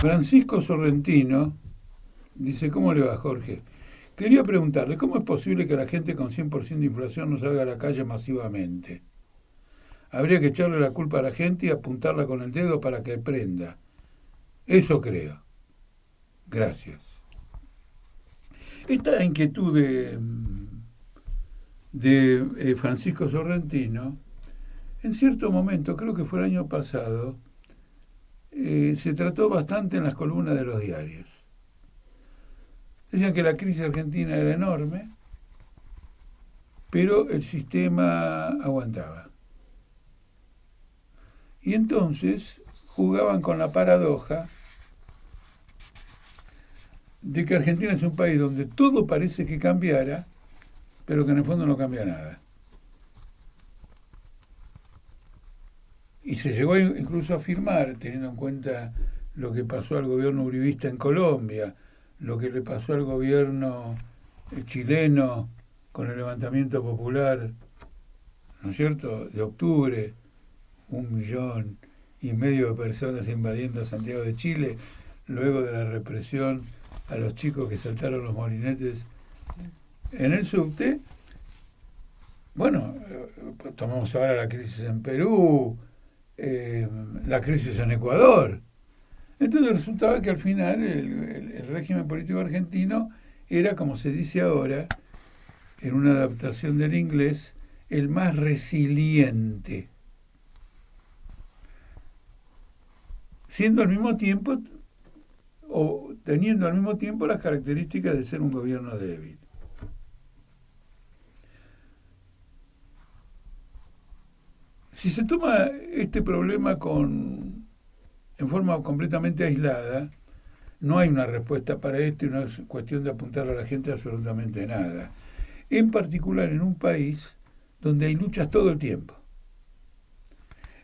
Francisco Sorrentino dice, ¿cómo le va, Jorge? Quería preguntarle, ¿cómo es posible que la gente con 100% de inflación no salga a la calle masivamente? Habría que echarle la culpa a la gente y apuntarla con el dedo para que prenda. Eso creo. Gracias. Esta inquietud de Francisco Sorrentino, en cierto momento, creo que fue el año pasado, se trató bastante en las columnas de los diarios. Decían que la crisis argentina era enorme, pero el sistema aguantaba. Y entonces jugaban con la paradoja de que Argentina es un país donde todo parece que cambiara, pero que en el fondo no cambia nada. Y se llegó incluso a afirmar, teniendo en cuenta lo que pasó al gobierno uribista en Colombia, lo que le pasó al gobierno chileno con el levantamiento popular, ¿no es cierto?, de octubre, 1,5 millones de personas invadiendo Santiago de Chile, luego de la represión a los chicos que saltaron los molinetes en el subte. Bueno, tomamos ahora la crisis en Perú, la crisis en Ecuador. Entonces resultaba que al final el régimen político argentino era, como se dice ahora, en una adaptación del inglés, el más resiliente, siendo al mismo tiempo, o teniendo al mismo tiempo las características de ser un gobierno débil. Si se toma este problema en forma completamente aislada, no hay una respuesta para esto y no es cuestión de apuntar a la gente absolutamente nada. En particular en un país donde hay luchas todo el tiempo.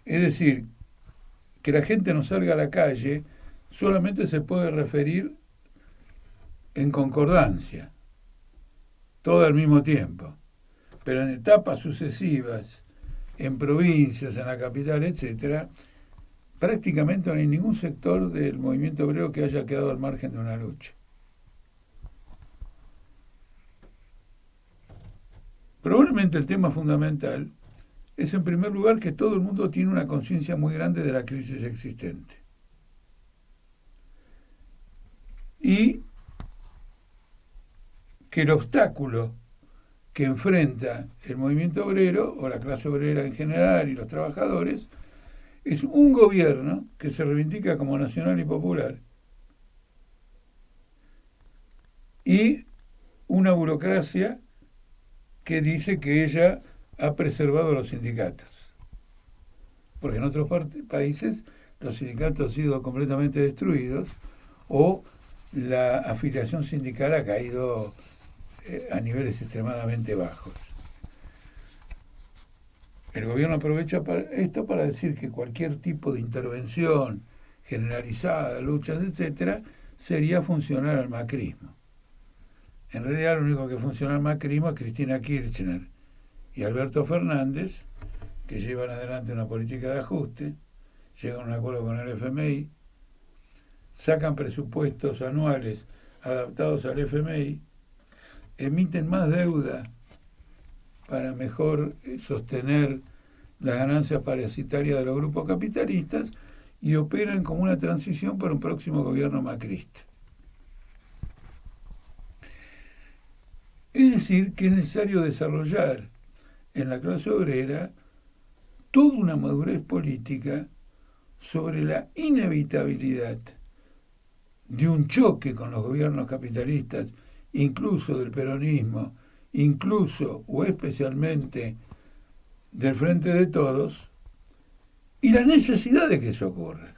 Es decir, que la gente no salga a la calle solamente se puede referir en concordancia, todo al mismo tiempo, pero en etapas sucesivas, en provincias, en la capital, etcétera, prácticamente no hay ningún sector del movimiento obrero que haya quedado al margen de una lucha. Probablemente el tema fundamental es, en primer lugar, que todo el mundo tiene una conciencia muy grande de la crisis existente. Y que el obstáculo que enfrenta el movimiento obrero, o la clase obrera en general y los trabajadores, es un gobierno que se reivindica como nacional y popular y una burocracia que dice que ella ha preservado los sindicatos. Porque en otros países los sindicatos han sido completamente destruidos o la afiliación sindical ha caído a niveles extremadamente bajos. El gobierno aprovecha esto para decir que cualquier tipo de intervención generalizada, luchas, etcétera, sería funcionar al macrismo. En realidad lo único que funciona al macrismo es Cristina Kirchner y Alberto Fernández, que llevan adelante una política de ajuste, llegan a un acuerdo con el FMI, sacan presupuestos anuales adaptados al FMI, emiten más deuda para mejor sostener las ganancias parasitarias de los grupos capitalistas y operan como una transición para un próximo gobierno macrista. Es decir, que es necesario desarrollar en la clase obrera toda una madurez política sobre la inevitabilidad de un choque con los gobiernos capitalistas, incluso del peronismo, incluso o especialmente del Frente de Todos, y la necesidad de que eso ocurra.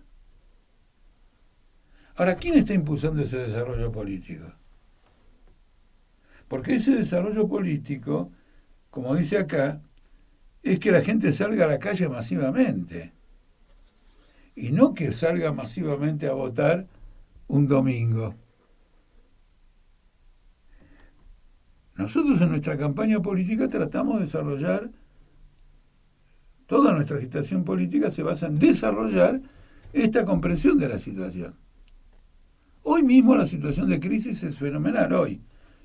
Ahora, ¿quién está impulsando ese desarrollo político? Porque ese desarrollo político, como dice acá, es que la gente salga a la calle masivamente. Y no que salga masivamente a votar un domingo. Nosotros en nuestra campaña política tratamos de desarrollar, toda nuestra agitación política se basa en desarrollar esta comprensión de la situación. mismo la situación de crisis es fenomenal hoy,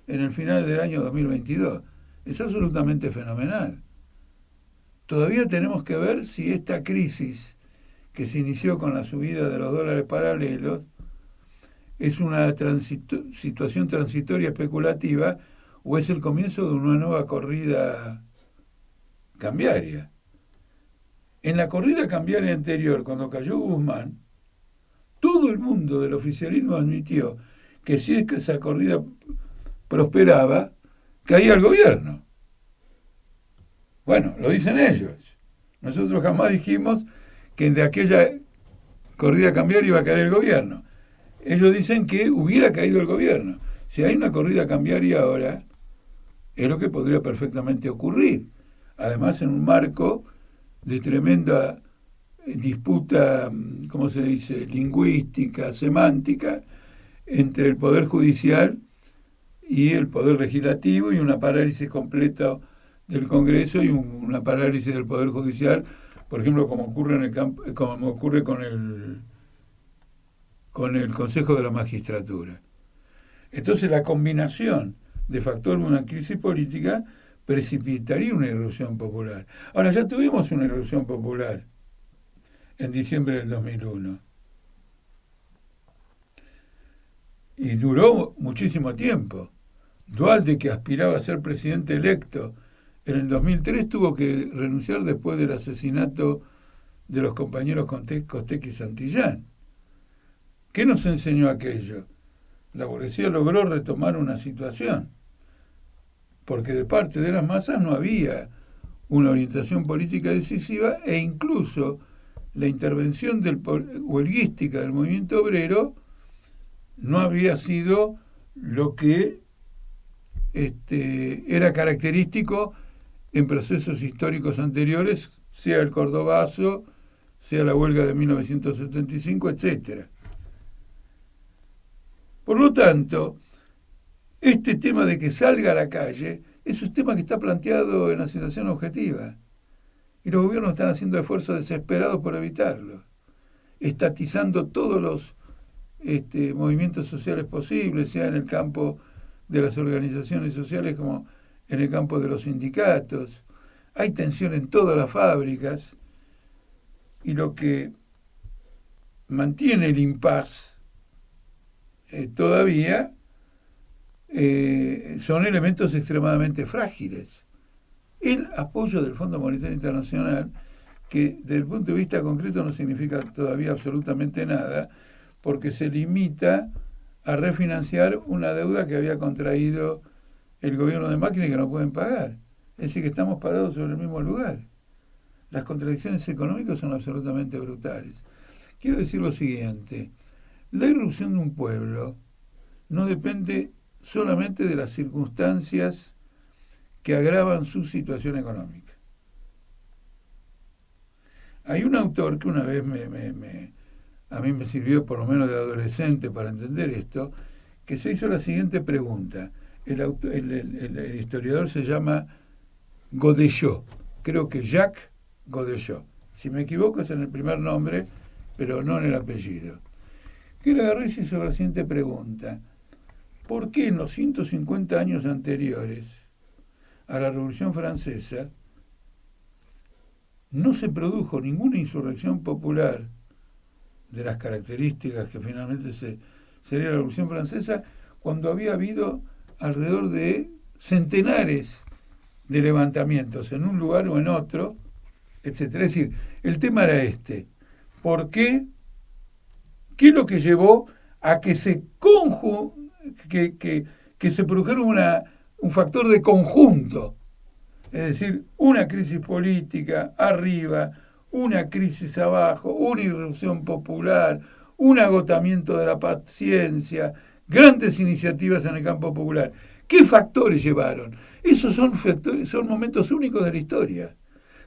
en el final del año 2022. Es absolutamente fenomenal. Todavía tenemos que ver si esta crisis que se inició con la subida de los dólares paralelos es una situación transitoria especulativa o es el comienzo de una nueva corrida cambiaria. En la corrida cambiaria anterior, cuando cayó Guzmán, todo el mundo del oficialismo admitió que si es que esa corrida prosperaba, caía el gobierno. Bueno, lo dicen ellos. Nosotros jamás dijimos que de aquella corrida cambiaria iba a caer el gobierno. Ellos dicen que hubiera caído el gobierno. Si hay una corrida cambiaria ahora, es lo que podría perfectamente ocurrir. Además, en un marco de tremenda disputa, ¿cómo se dice?, lingüística, semántica, entre el Poder Judicial y el Poder Legislativo, y una parálisis completa del Congreso y una parálisis del Poder Judicial, por ejemplo, como ocurre en el campo, como ocurre con el Consejo de la Magistratura. Entonces, la combinación de factores de una crisis política precipitaría una irrupción popular. Ahora, ya tuvimos una irrupción popular en diciembre del 2001. Y duró muchísimo tiempo. Duhalde, que aspiraba a ser presidente electo en el 2003, tuvo que renunciar después del asesinato de los compañeros Costec y Santillán. ¿Qué nos enseñó aquello? La burguesía logró retomar una situación, porque de parte de las masas no había una orientación política decisiva, e incluso la intervención huelguística del movimiento obrero no había sido lo que era característico en procesos históricos anteriores, sea el Cordobazo, sea la huelga de 1975, etc. Por lo tanto, este tema de que salga a la calle es un tema que está planteado en la situación objetiva. Y los gobiernos están haciendo esfuerzos desesperados por evitarlo, estatizando todos los movimientos sociales posibles, sea en el campo de las organizaciones sociales como en el campo de los sindicatos. Hay tensión en todas las fábricas, y lo que mantiene el impas todavía son elementos extremadamente frágiles. El apoyo del Fondo Monetario Internacional, que desde el punto de vista concreto no significa todavía absolutamente nada, porque se limita a refinanciar una deuda que había contraído el gobierno de Macri y que no pueden pagar. Es decir, que estamos parados sobre el mismo lugar. Las contradicciones económicas son absolutamente brutales. Quiero decir lo siguiente: la irrupción de un pueblo no depende solamente de las circunstancias que agravan su situación económica. Hay un autor que una vez a mí me sirvió por lo menos de adolescente para entender esto, que se hizo la siguiente pregunta. El historiador se llama Godeschaux, creo que Jacques Godeschaux. Si me equivoco es en el primer nombre, pero no en el apellido. Que le agarré y se hizo la siguiente pregunta: ¿por qué en los 150 años anteriores a la Revolución Francesa no se produjo ninguna insurrección popular de las características que finalmente sería la Revolución Francesa, cuando había habido alrededor de centenares de levantamientos en un lugar o en otro, etcétera? Es decir, el tema era este: ¿por qué? ¿Qué es lo que llevó a que se que se produjera un factor de conjunto? Es decir, una crisis política arriba, una crisis abajo, una irrupción popular, un agotamiento de la paciencia, grandes iniciativas en el campo popular. ¿Qué factores llevaron? Esos son momentos únicos de la historia.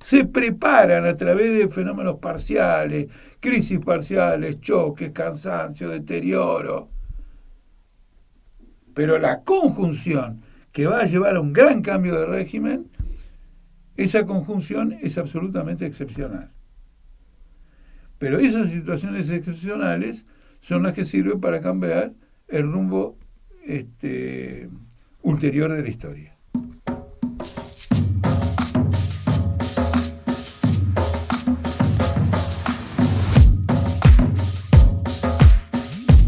Se preparan a través de fenómenos parciales, crisis parciales, choques, cansancio, deterioro. Pero la conjunción que va a llevar a un gran cambio de régimen, esa conjunción es absolutamente excepcional. Pero esas situaciones excepcionales son las que sirven para cambiar el rumbo ulterior de la historia.